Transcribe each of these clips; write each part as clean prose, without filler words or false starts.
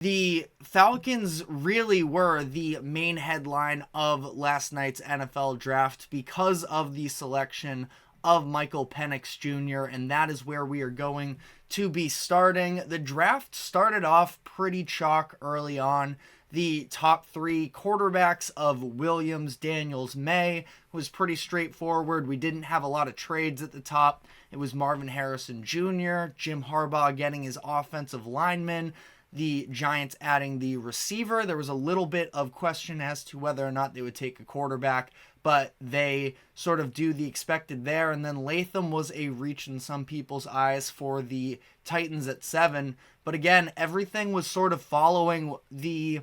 The Falcons really were the main headline of last night's NFL draft because of the selection of Michael Penix Jr., and that is where we are going to be starting. The draft started off pretty chalk early on. The top three quarterbacks of Williams, Daniels, May was pretty straightforward. We didn't have a lot of trades at the top. It was Marvin Harrison Jr., Jim Harbaugh getting his offensive lineman, the Giants adding the receiver. There was a little bit of question as to whether or not they would take a quarterback, but they sort of do the expected there. And then Latham was a reach in some people's eyes for the Titans at 7. But again, everything was sort of following the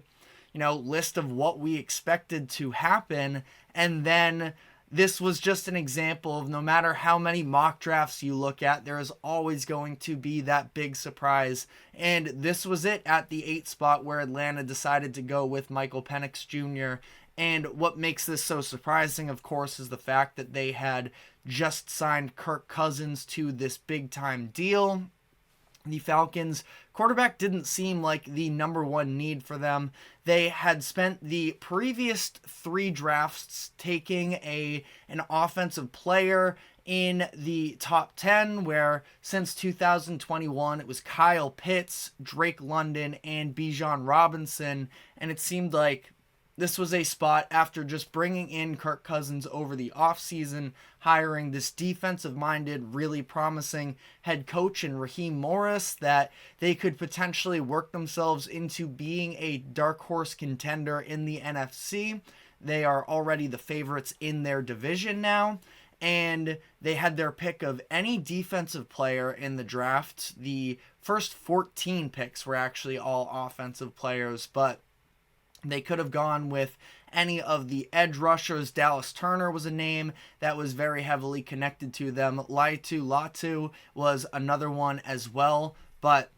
list of what we expected to happen. And then this was just an example of no matter how many mock drafts you look at, there is always going to be that big surprise. And this was it at the 8 spot where Atlanta decided to go with Michael Penix Jr. And what makes this so surprising, of course, is the fact that they had just signed Kirk Cousins to this big time deal. The Falcons quarterback didn't seem like the number one need for them. They had spent the previous 3 drafts taking an offensive player in the top 10, where since 2021 it was Kyle Pitts, Drake London, and Bijan Robinson, and it seemed like this was a spot after just bringing in Kirk Cousins over the offseason, hiring this defensive-minded, really promising head coach in Raheem Morris, that they could potentially work themselves into being a dark horse contender in the NFC. They are already the favorites in their division now, and they had their pick of any defensive player in the draft. The first 14 picks were actually all offensive players, but they could have gone with any of the edge rushers. Dallas Turner was a name that was very heavily connected to them. Latu was another one as well. But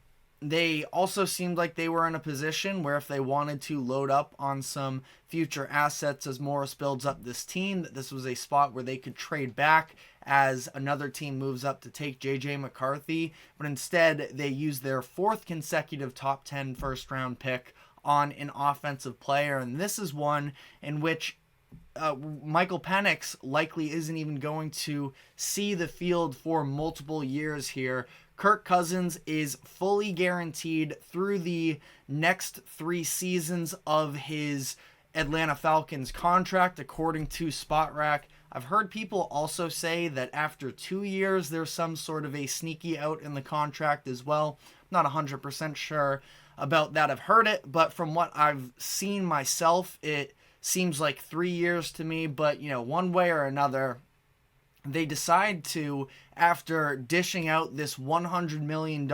they also seemed like they were in a position where if they wanted to load up on some future assets as Morris builds up this team, that this was a spot where they could trade back as another team moves up to take J.J. McCarthy. But instead, they used their 4th consecutive top 10 first-round pick on an offensive player, and this is one in which Michael Penix likely isn't even going to see the field for multiple years here. Kirk Cousins is fully guaranteed through the next 3 seasons of his Atlanta Falcons contract, according to SpotRack. I've heard people also say that after 2 years, there's some sort of a sneaky out in the contract as well. Not 100% sure about that. I've heard it, but from what I've seen myself, it seems like 3 years to me. But, one way or another, they decide to, after dishing out this $100 million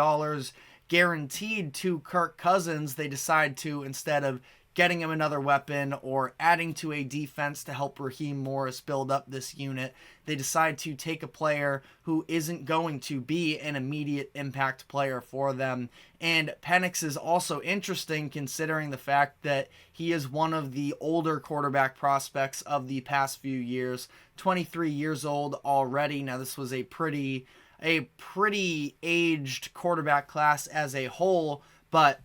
guaranteed to Kirk Cousins, they decide to, instead of getting him another weapon or adding to a defense to help Raheem Morris build up this unit, they decide to take a player who isn't going to be an immediate impact player for them. And Penix is also interesting considering the fact that he is one of the older quarterback prospects of the past few years, 23 years old already. Now, this was a pretty aged quarterback class as a whole, but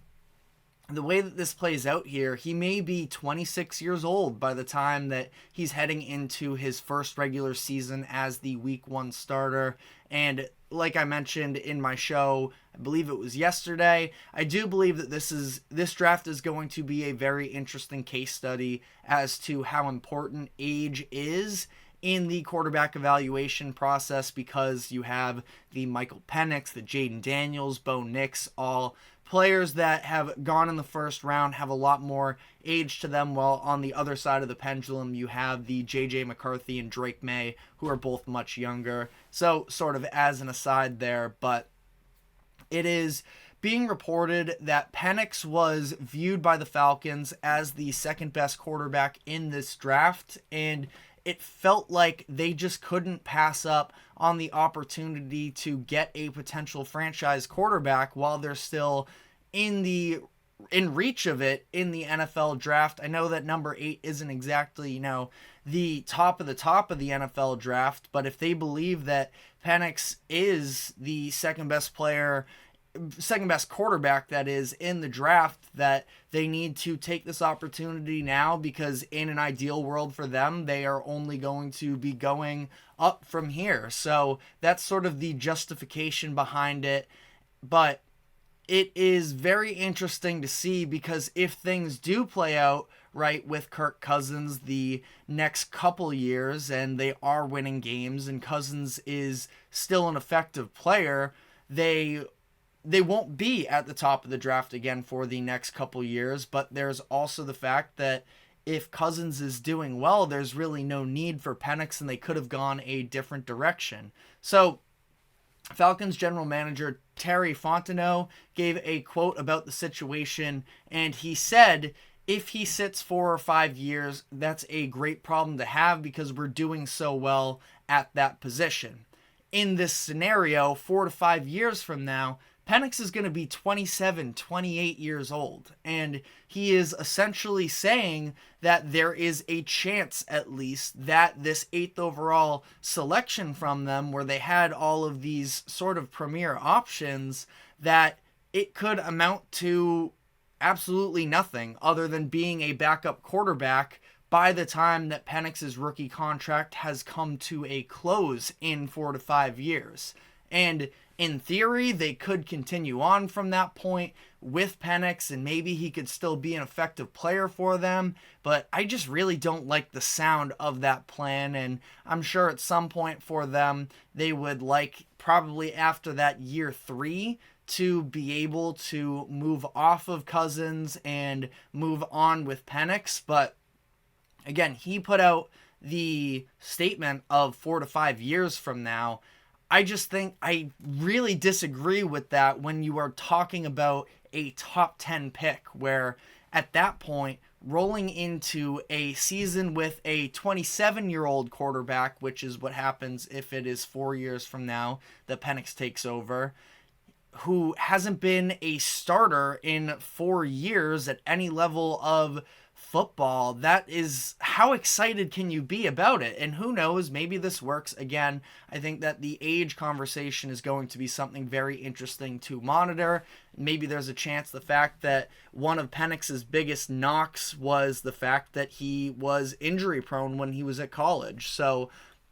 the way that this plays out here, he may be 26 years old by the time that he's heading into his first regular season as the week 1 starter. And like I mentioned in my show, I believe it was yesterday, I do believe that this draft is going to be a very interesting case study as to how important age is in the quarterback evaluation process, because you have the Michael Penix, the Jaden Daniels, Bo Nix, all players that have gone in the first round, have a lot more age to them, while on the other side of the pendulum you have the J.J. McCarthy and Drake May, who are both much younger. So sort of as an aside there, but it is being reported that Penix was viewed by the Falcons as the second best quarterback in this draft, and it felt like they just couldn't pass up on the opportunity to get a potential franchise quarterback while they're still in reach of it in the NFL draft. I know that number 8 isn't exactly, the top of the NFL draft, but if they believe that Penix is the second best player second best quarterback that is in the draft, that they need to take this opportunity now, because in an ideal world for them, they are only going to be going up from here. So that's sort of the justification behind it. But it is very interesting to see, because if things do play out right with Kirk Cousins the next couple years and they are winning games and Cousins is still an effective player, they won't be at the top of the draft again for the next couple years. But there's also the fact that if Cousins is doing well, there's really no need for Penix, and they could have gone a different direction. So Falcons general manager Terry Fontenot gave a quote about the situation, and he said, if he sits 4 or 5 years, that's a great problem to have, because we're doing so well at that position. In this scenario, 4 to 5 years from now, Penix is going to be 27, 28 years old, and he is essentially saying that there is a chance, at least, that this 8th overall selection from them, where they had all of these sort of premier options, that it could amount to absolutely nothing other than being a backup quarterback by the time that Penix's rookie contract has come to a close in 4 to 5 years. And in theory, they could continue on from that point with Penix, and maybe he could still be an effective player for them. But I just really don't like the sound of that plan, and I'm sure at some point for them, they would like, probably after that year 3, to be able to move off of Cousins and move on with Penix. But again, he put out the statement of 4 to 5 years from now. I just think I really disagree with that when you are talking about a top 10 pick, where at that point, rolling into a season with a 27-year-old quarterback, which is what happens if it is 4 years from now that Penix takes over, who hasn't been a starter in 4 years at any level of football, that is, how excited can you be about it? And who knows, maybe this works. Again, I think that the age conversation is going to be something very interesting to monitor. Maybe there's a chance the fact that one of Penix's biggest knocks was the fact that he was injury prone when he was at college. So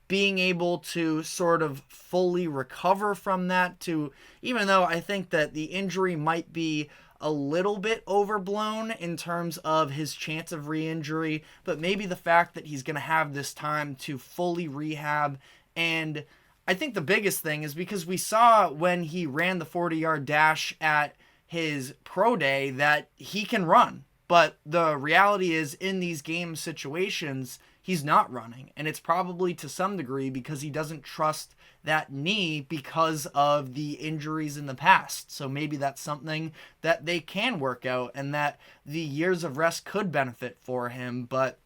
being able to sort of fully recover from that, to, even though I think that the injury might be a little bit overblown in terms of his chance of re-injury, but maybe the fact that he's going to have this time to fully rehab. And I think the biggest thing is because we saw when he ran the 40-yard dash at his pro day that he can run. But the reality is, in these game situations, he's not running. And it's probably to some degree because he doesn't trust that knee because of the injuries in the past. So maybe that's something that they can work out, and that the years of rest could benefit for him. But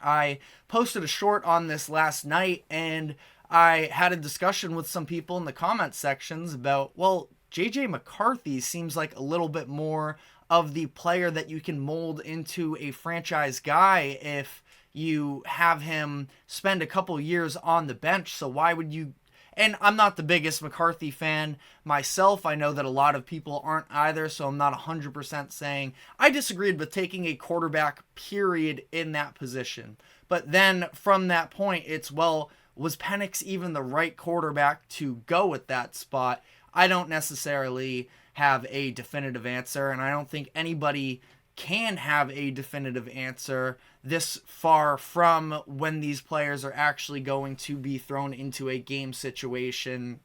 I posted a short on this last night, and I had a discussion with some people in the comment sections about, well, JJ McCarthy seems like a little bit more of the player that you can mold into a franchise guy if you have him spend a couple years on the bench. So why would you? And I'm not the biggest McCarthy fan myself. I know that a lot of people aren't either, so I'm not 100% saying I disagreed with taking a quarterback, period, in that position. But then from that point, it's, well, was Penix even the right quarterback to go at that spot? I don't necessarily have a definitive answer, and I don't think anybody can have a definitive answer this far from when these players are actually going to be thrown into a game situation.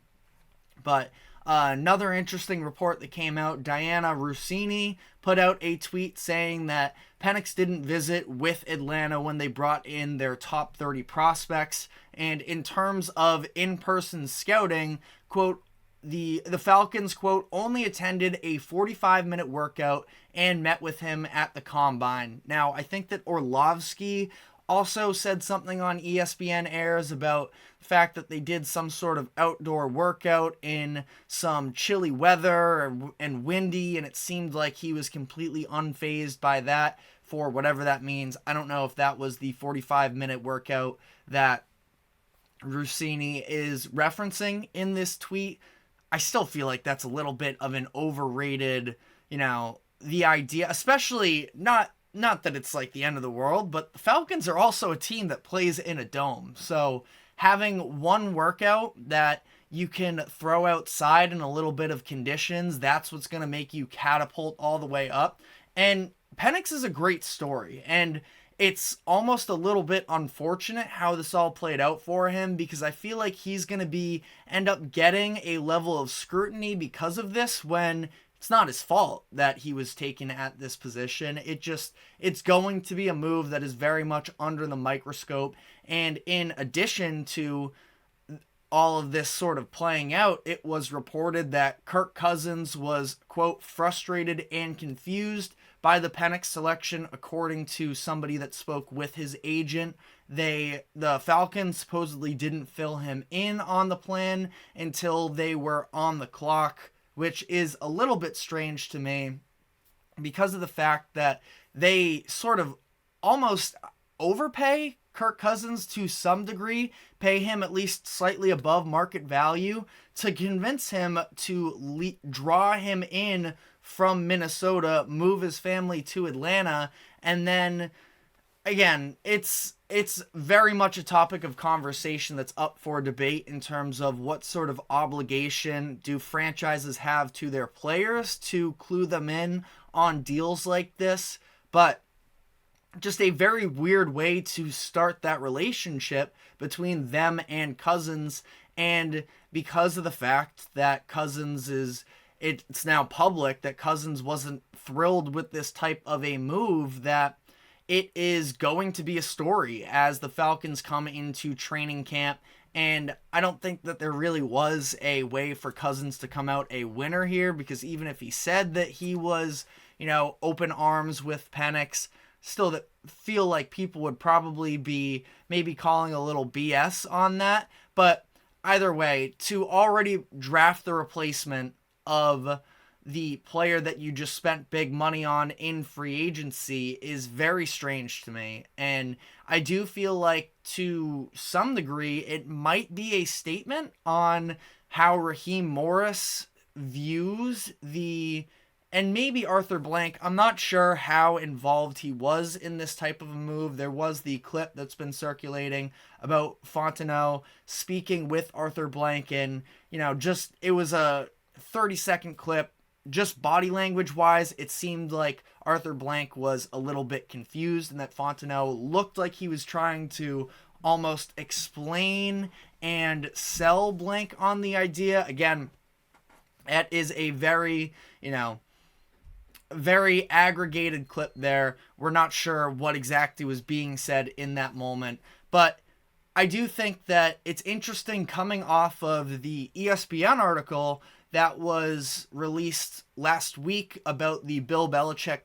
But another interesting report that came out, Diana Rossini put out a tweet saying that Penix didn't visit with Atlanta when they brought in their top 30 prospects. And in terms of in-person scouting, quote, the Falcons, quote, only attended a 45-minute workout and met with him at the combine. Now, I think that Orlovsky also said something on ESPN Airs about the fact that they did some sort of outdoor workout in some chilly weather and windy, and it seemed like he was completely unfazed by that, for whatever that means. I don't know if that was the 45-minute workout that Rossini is referencing in this tweet. I still feel like that's a little bit of an overrated, the idea, especially not that it's like the end of the world, but the Falcons are also a team that plays in a dome. So having one workout that you can throw outside in a little bit of conditions, that's what's going to make you catapult all the way up. And Penix is a great story, and it's almost a little bit unfortunate how this all played out for him, because I feel like he's going to end up getting a level of scrutiny because of this, when it's not his fault that he was taken at this position. It's going to be a move that is very much under the microscope. And in addition to all of this sort of playing out, it was reported that Kirk Cousins was, quote, frustrated and confused by the Penix selection, according to somebody that spoke with his agent. The Falcons supposedly didn't fill him in on the plan until they were on the clock, which is a little bit strange to me because of the fact that they sort of almost overpay Kirk Cousins to some degree, pay him at least slightly above market value to convince him to draw him in from Minnesota, move his family to Atlanta, and then again, it's very much a topic of conversation that's up for debate in terms of what sort of obligation do franchises have to their players to clue them in on deals like this. But just a very weird way to start that relationship between them and Cousins. And because of the fact that it's now public that Cousins wasn't thrilled with this type of a move, that it is going to be a story as the Falcons come into training camp. And I don't think that there really was a way for Cousins to come out a winner here, because even if he said that he was, open arms with Penix, still that feel like people would probably be maybe calling a little BS on that. But either way, to already draft the replacement of the player that you just spent big money on in free agency is very strange to me. And I do feel like to some degree it might be a statement on how Raheem Morris views and maybe Arthur Blank. I'm not sure how involved he was in this type of a move. There was the clip that's been circulating about Fontenot speaking with Arthur Blank, and it was a 30-second clip. Just body language wise, it seemed like Arthur Blank was a little bit confused, and that Fontenot looked like he was trying to almost explain and sell Blank on the idea. Again, that is a very, very aggregated clip there. We're not sure what exactly was being said in that moment, but I do think that it's interesting coming off of the ESPN article that was released last week about the Bill Belichick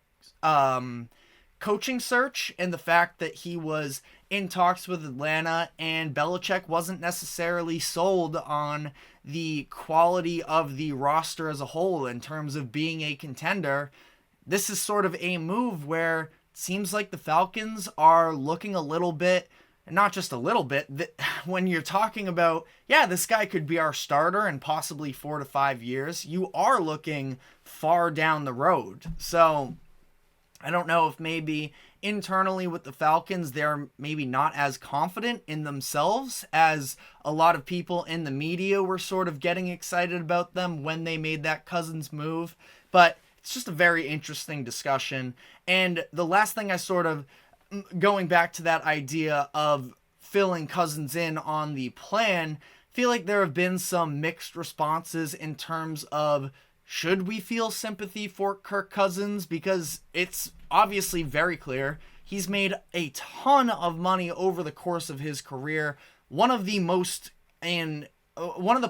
coaching search, and the fact that he was in talks with Atlanta and Belichick wasn't necessarily sold on the quality of the roster as a whole in terms of being a contender. This is sort of a move where it seems like the Falcons are looking a little bit, and not just a little bit, when you're talking about, this guy could be our starter in possibly 4 to 5 years, you are looking far down the road. So I don't know if maybe internally with the Falcons, they're maybe not as confident in themselves as a lot of people in the media were sort of getting excited about them when they made that Cousins move. But it's just a very interesting discussion. And the last thing I sort of, going back to that idea of filling Cousins in on the plan, feel like there have been some mixed responses in terms of, should we feel sympathy for Kirk Cousins? Because it's obviously very clear he's made a ton of money over the course of his career. One of the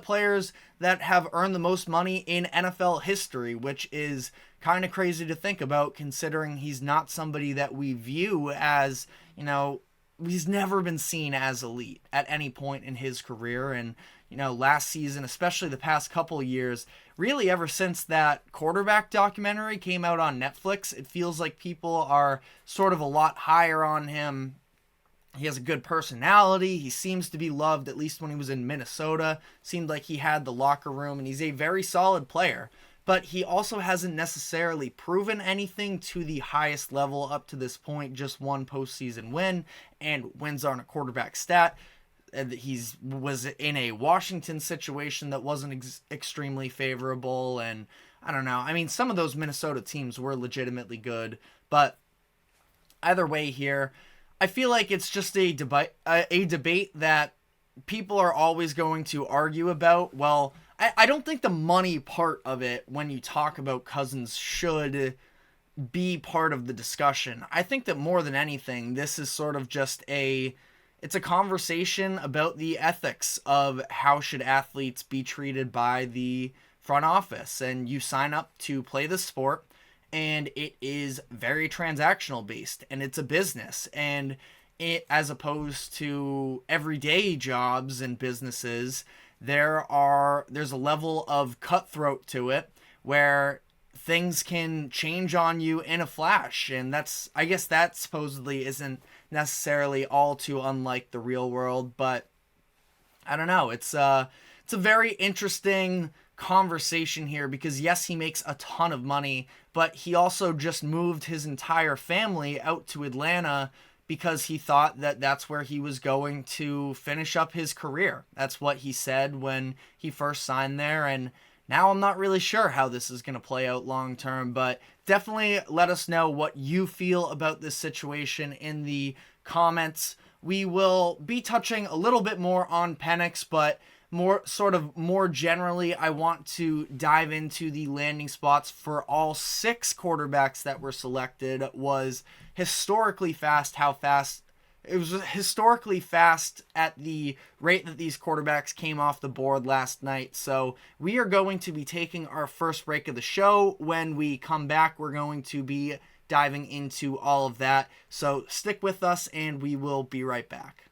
players that have earned the most money in NFL history, which is kind of crazy to think about considering he's not somebody that we view as, he's never been seen as elite at any point in his career. And, last season, especially the past couple of years, really ever since that quarterback documentary came out on Netflix, it feels like people are sort of a lot higher on him He has a good personality. He seems to be loved, at least when he was in Minnesota. Seemed like he had the locker room, and he's a very solid player. But he also hasn't necessarily proven anything to the highest level up to this point. Just one postseason win, and wins aren't a quarterback stat. He's was in a Washington situation that wasn't extremely favorable, and I don't know. I mean, some of those Minnesota teams were legitimately good, but either way here, I feel like it's just a debate that people are always going to argue about. Well, I don't think the money part of it, when you talk about Cousins, should be part of the discussion. I think that more than anything, this is sort of just it's a conversation about the ethics of how should athletes be treated by the front office. And you sign up to play the sport, and it is very transactional based, and it's a business, and it, as opposed to everyday jobs and businesses, there's a level of cutthroat to it where things can change on you in a flash. And I guess that supposedly isn't necessarily all too unlike the real world, but I don't know. It's a very interesting conversation here, because yes, he makes a ton of money, but he also just moved his entire family out to Atlanta because he thought that that's where he was going to finish up his career. That's what he said when he first signed there, and now I'm not really sure how this is going to play out long term, but definitely let us know what you feel about this situation in the comments. We will be touching a little bit more on Penix, but more generally, I want to dive into the landing spots for all 6 quarterbacks that were selected. It was historically fast it was historically fast at the rate that these quarterbacks came off the board last night. So we are going to be taking our first break of the show. When we come back, we're going to be diving into all of that. So stick with us, and we will be right back.